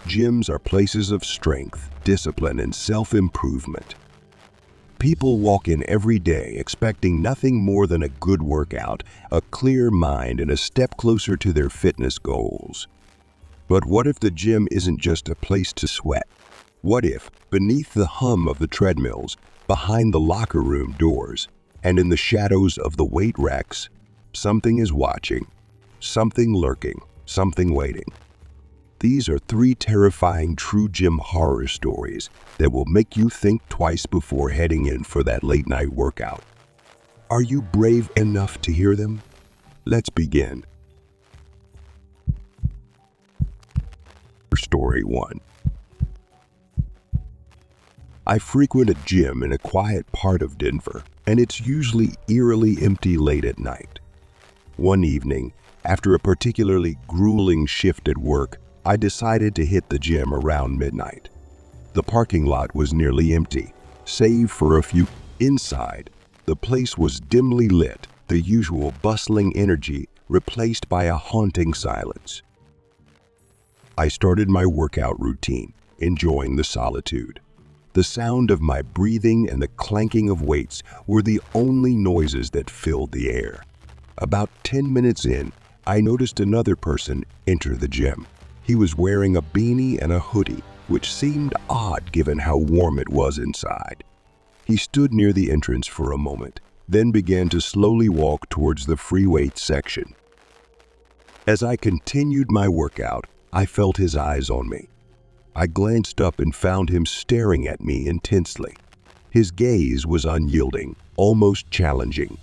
Gyms are places of strength, discipline, and self-improvement. People walk in every day expecting nothing more than a good workout, a clear mind, and a step closer to their fitness goals. But what if the gym isn't just a place to sweat? What if, beneath the hum of the treadmills, behind the locker room doors, and in the shadows of the weight racks, something is watching, something lurking, something waiting? These are 3 terrifying true gym horror stories that will make you think twice before heading in for that late-night workout. Are you brave enough to hear them? Let's begin. Story 1. I frequent a gym in a quiet part of Denver, and it's usually eerily empty late at night. One evening, after a particularly grueling shift at work, I decided to hit the gym around midnight. The parking lot was nearly empty, save for a few. Inside, the place was dimly lit, the usual bustling energy replaced by a haunting silence. I started my workout routine, enjoying the solitude. The sound of my breathing and the clanking of weights were the only noises that filled the air. About 10 minutes in, I noticed another person enter the gym. He was wearing a beanie and a hoodie, which seemed odd given how warm it was inside. He stood near the entrance for a moment, then began to slowly walk towards the free weights section. As I continued my workout, I felt his eyes on me. I glanced up and found him staring at me intensely. His gaze was unyielding, almost challenging.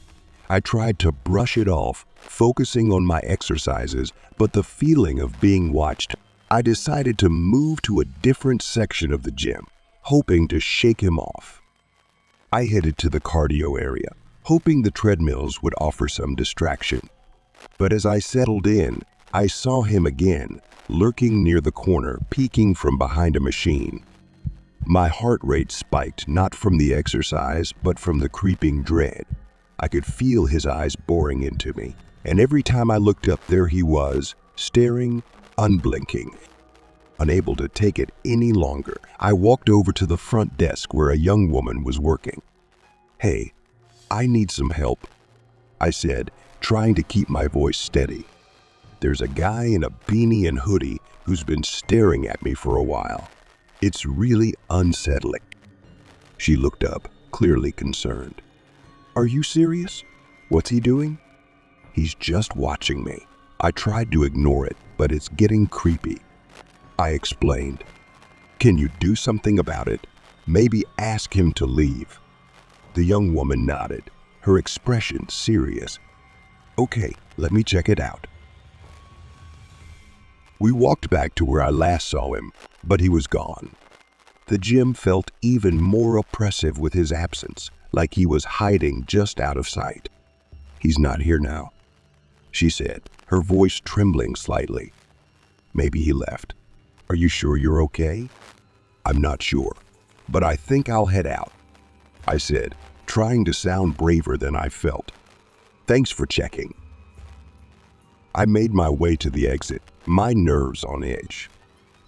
I tried to brush it off, focusing on my exercises, but the feeling of being watched, I decided to move to a different section of the gym, hoping to shake him off. I headed to the cardio area, hoping the treadmills would offer some distraction. But as I settled in, I saw him again, lurking near the corner, peeking from behind a machine. My heart rate spiked, not from the exercise, but from the creeping dread. I could feel his eyes boring into me, and every time I looked up, there he was, staring, unblinking. Unable to take it any longer, I walked over to the front desk where a young woman was working. "Hey, I need some help," I said, trying to keep my voice steady. "There's a guy in a beanie and hoodie who's been staring at me for a while. It's really unsettling." She looked up, clearly concerned. "Are you serious? What's he doing?" "He's just watching me. I tried to ignore it, but it's getting creepy," I explained. "Can you do something about it? Maybe ask him to leave." The young woman nodded, her expression serious. "Okay, let me check it out." We walked back to where I last saw him, but he was gone. The gym felt even more oppressive with his absence, like he was hiding just out of sight. "He's not here now," she said, her voice trembling slightly. "Maybe he left. Are you sure you're okay?" "I'm not sure, but I think I'll head out," I said, trying to sound braver than I felt. "Thanks for checking." I made my way to the exit, my nerves on edge.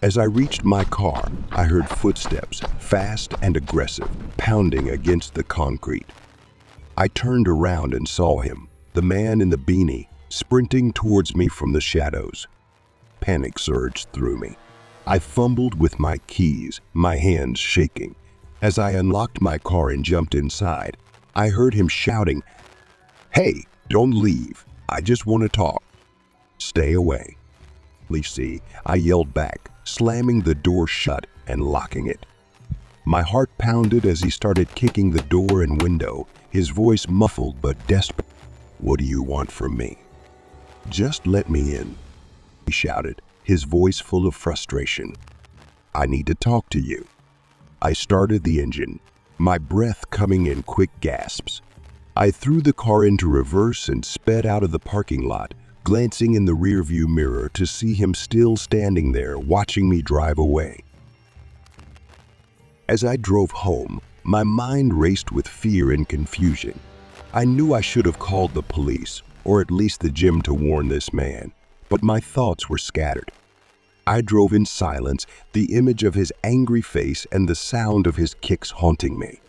As I reached my car, I heard footsteps, fast and aggressive, pounding against the concrete. I turned around and saw him, the man in the beanie, sprinting towards me from the shadows. Panic surged through me. I fumbled with my keys, my hands shaking. As I unlocked my car and jumped inside, I heard him shouting, "Hey, don't leave. I just want to talk." "Stay away." "See," I yelled back, slamming the door shut and locking it. My heart pounded as he started kicking the door and window, his voice muffled but desperate. "What do you want from me?" "Just let me in," he shouted, his voice full of frustration. "I need to talk to you." I started the engine, my breath coming in quick gasps. I threw the car into reverse and sped out of the parking lot, glancing in the rearview mirror to see him still standing there watching me drive away. As I drove home, my mind raced with fear and confusion. I knew I should have called the police, or at least the gym, to warn this man, but my thoughts were scattered. I drove in silence, the image of his angry face and the sound of his kicks haunting me.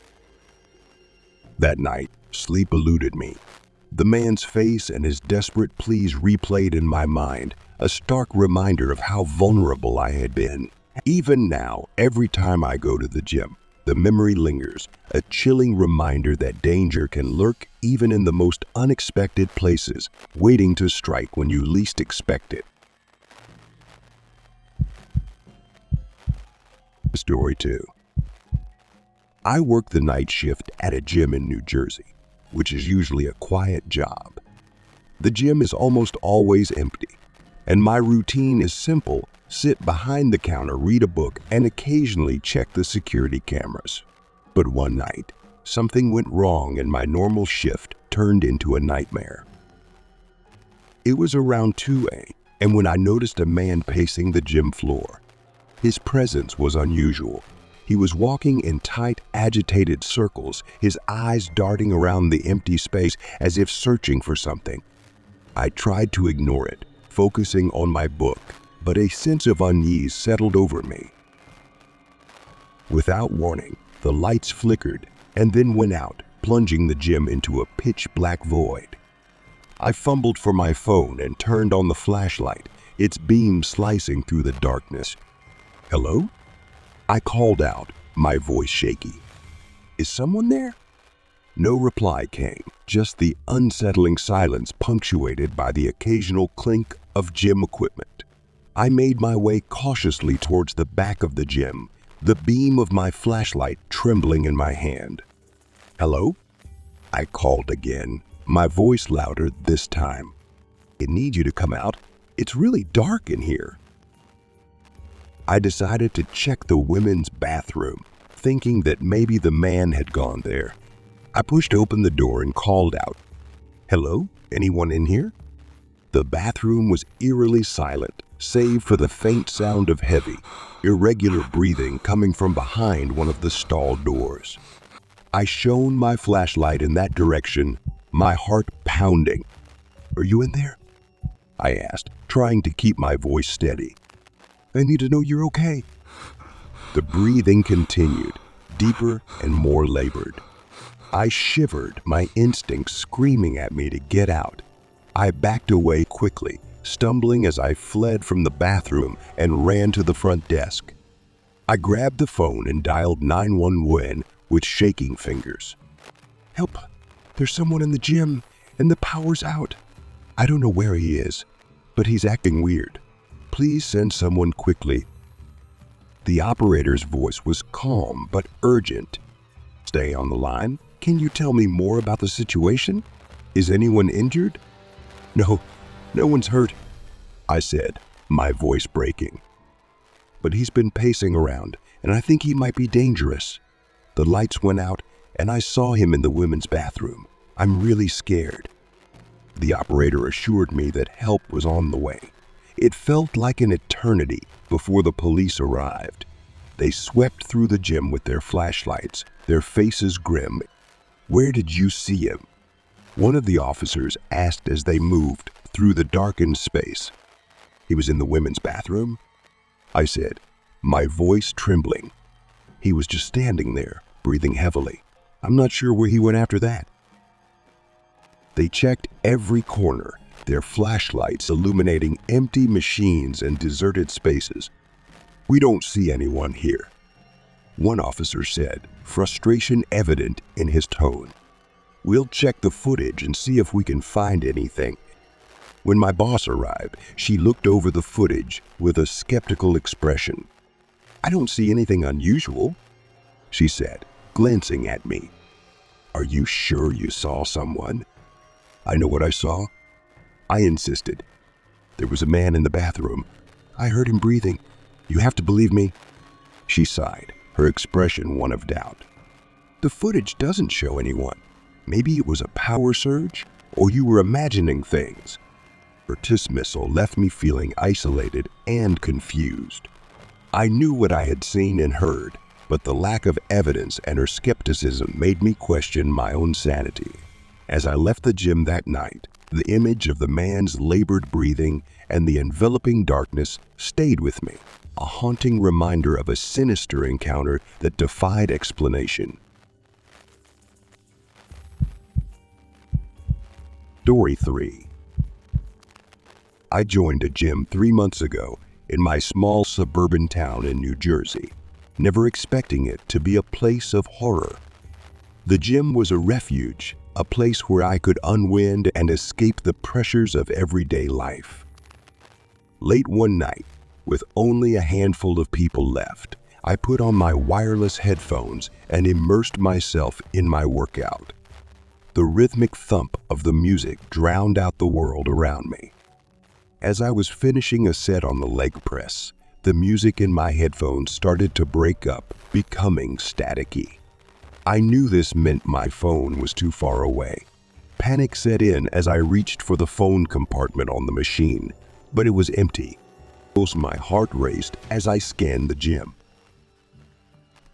That night, sleep eluded me. The man's face and his desperate pleas replayed in my mind, a stark reminder of how vulnerable I had been. Even now, every time I go to the gym, the memory lingers, a chilling reminder that danger can lurk even in the most unexpected places, waiting to strike when you least expect it. Story 2. I work the night shift at a gym in New Jersey, which is usually a quiet job. The gym is almost always empty, and my routine is simple: sit behind the counter, read a book, and occasionally check the security cameras. But one night, something went wrong and my normal shift turned into a nightmare. It was around 2 a.m. and when I noticed a man pacing the gym floor. His presence was unusual. He was walking in tight, agitated circles, his eyes darting around the empty space as if searching for something. I tried to ignore it, focusing on my book, but a sense of unease settled over me. Without warning, the lights flickered and then went out, plunging the gym into a pitch-black void. I fumbled for my phone and turned on the flashlight, its beam slicing through the darkness. "Hello?" I called out, my voice shaky. "Is someone there?" No reply came, just the unsettling silence punctuated by the occasional clink of gym equipment. I made my way cautiously towards the back of the gym, the beam of my flashlight trembling in my hand. "Hello?" I called again, my voice louder this time. "I need you to come out. It's really dark in here." I decided to check the women's bathroom, thinking that maybe the man had gone there. I pushed open the door and called out, "Hello? Anyone in here?" The bathroom was eerily silent, save for the faint sound of heavy, irregular breathing coming from behind one of the stall doors. I shone my flashlight in that direction, my heart pounding. "Are you in there?" I asked, trying to keep my voice steady. "I need to know you're okay." The breathing continued, deeper and more labored. I shivered, my instincts screaming at me to get out. I backed away quickly, stumbling as I fled from the bathroom and ran to the front desk. I grabbed the phone and dialed 911 with shaking fingers. "Help! There's someone in the gym, and the power's out. I don't know where he is, but he's acting weird. Please send someone quickly." The operator's voice was calm but urgent. "Stay on the line. Can you tell me more about the situation? Is anyone injured?" No one's hurt," I said, my voice breaking. "But he's been pacing around, and I think he might be dangerous. The lights went out, and I saw him in the women's bathroom. I'm really scared." The operator assured me that help was on the way. It felt like an eternity before the police arrived. They swept through the gym with their flashlights, their faces grim. "Where did you see him?" one of the officers asked as they moved through the darkened space. "He was in the women's bathroom," I said, my voice trembling. "He was just standing there, breathing heavily. I'm not sure where he went after that." They checked every corner, their flashlights illuminating empty machines and deserted spaces. "We don't see anyone here," one officer said, frustration evident in his tone. "We'll check the footage and see if we can find anything." When my boss arrived, she looked over the footage with a skeptical expression. "I don't see anything unusual," she said, glancing at me. "Are you sure you saw someone?" "I know what I saw," I insisted. "There was a man in the bathroom. I heard him breathing. You have to believe me." She sighed, her expression one of doubt. "The footage doesn't show anyone. Maybe it was a power surge, or you were imagining things." Her dismissal left me feeling isolated and confused. I knew what I had seen and heard, but the lack of evidence and her skepticism made me question my own sanity. As I left the gym that night, The image of the man's labored breathing and the enveloping darkness stayed with me, a haunting reminder of a sinister encounter that defied explanation. Story 3. I joined a gym 3 months ago in my small suburban town in New Jersey, never expecting it to be a place of horror. The gym was a refuge, a place where I could unwind and escape the pressures of everyday life. Late one night, with only a handful of people left, I put on my wireless headphones and immersed myself in my workout. The rhythmic thump of the music drowned out the world around me. As I was finishing a set on the leg press, the music in my headphones started to break up, becoming staticky. I knew this meant my phone was too far away. Panic set in as I reached for the phone compartment on the machine, but it was empty. My heart raced as I scanned the gym.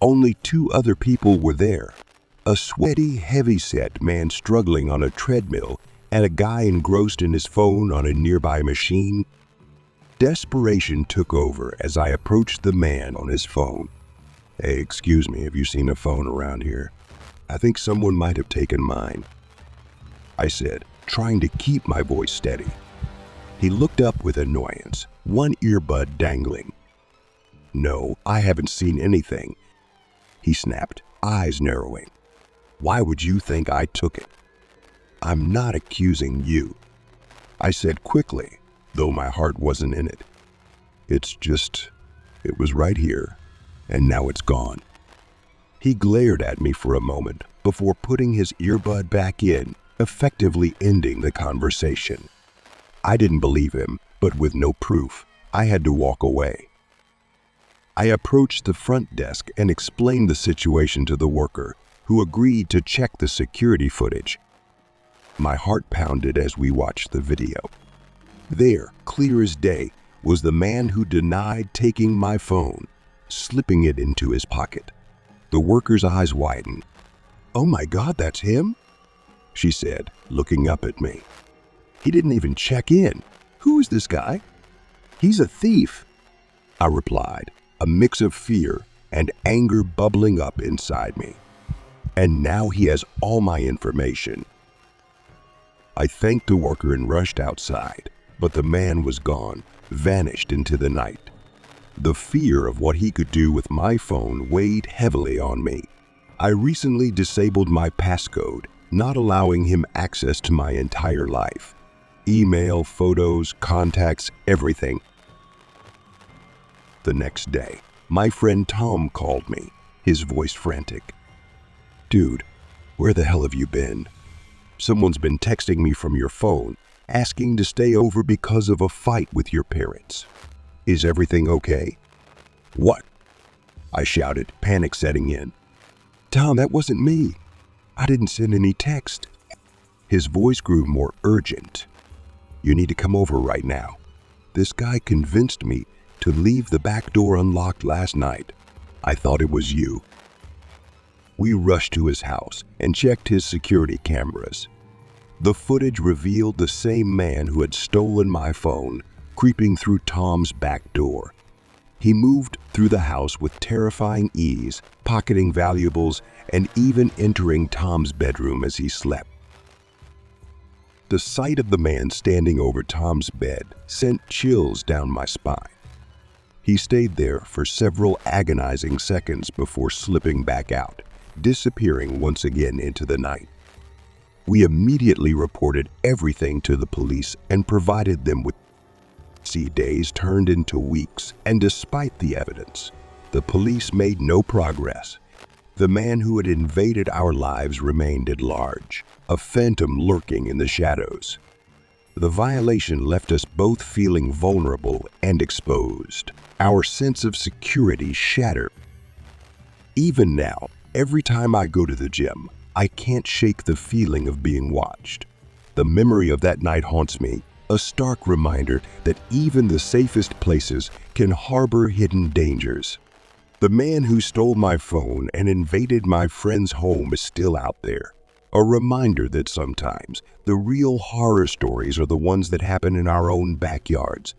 Only 2 other people were there. A sweaty, heavy-set man struggling on a treadmill and a guy engrossed in his phone on a nearby machine. Desperation took over as I approached the man on his phone. "Hey, excuse me, have you seen a phone around here? I think someone might have taken mine," I said, trying to keep my voice steady. He looked up with annoyance, one earbud dangling. "No, I haven't seen anything," he snapped, eyes narrowing. "Why would you think I took it?" "I'm not accusing you," I said quickly, though my heart wasn't in it. It was right here, and now it's gone." He glared at me for a moment before putting his earbud back in, effectively ending the conversation. I didn't believe him, but with no proof, I had to walk away. I approached the front desk and explained the situation to the worker, who agreed to check the security footage. My heart pounded as we watched the video. There, clear as day, was the man who denied taking my phone, slipping it into his pocket. The worker's eyes widened. "Oh my God, that's him?" she said, looking up at me. "He didn't even check in. Who is this guy?" "He's a thief," I replied, a mix of fear and anger bubbling up inside me. "And now he has all my information." I thanked the worker and rushed outside, but the man was gone, vanished into the night. The fear of what he could do with my phone weighed heavily on me. I recently disabled my passcode, not allowing him access to my entire life. Email, photos, contacts, everything. The next day, my friend Tom called me, his voice frantic. "Dude, where the hell have you been? Someone's been texting me from your phone, asking to stay over because of a fight with your parents. Is everything okay?" "What?" I shouted, panic setting in. "Tom, that wasn't me. I didn't send any text." His voice grew more urgent. "You need to come over right now. This guy convinced me to leave the back door unlocked last night. I thought it was you." We rushed to his house and checked his security cameras. The footage revealed the same man who had stolen my phone, creeping through Tom's back door. He moved through the house with terrifying ease, pocketing valuables and even entering Tom's bedroom as he slept. The sight of the man standing over Tom's bed sent chills down my spine. He stayed there for several agonizing seconds before slipping back out, disappearing once again into the night. We immediately reported everything to the police and provided them with days turned into weeks, and despite the evidence, the police made no progress. The man who had invaded our lives remained at large, a phantom lurking in the shadows. The violation left us both feeling vulnerable and exposed, our sense of security shattered. Even now, every time I go to the gym, I can't shake the feeling of being watched. The memory of that night haunts me, a stark reminder that even the safest places can harbor hidden dangers. The man who stole my phone and invaded my friend's home is still out there, A reminder that sometimes the real horror stories are the ones that happen in our own backyards,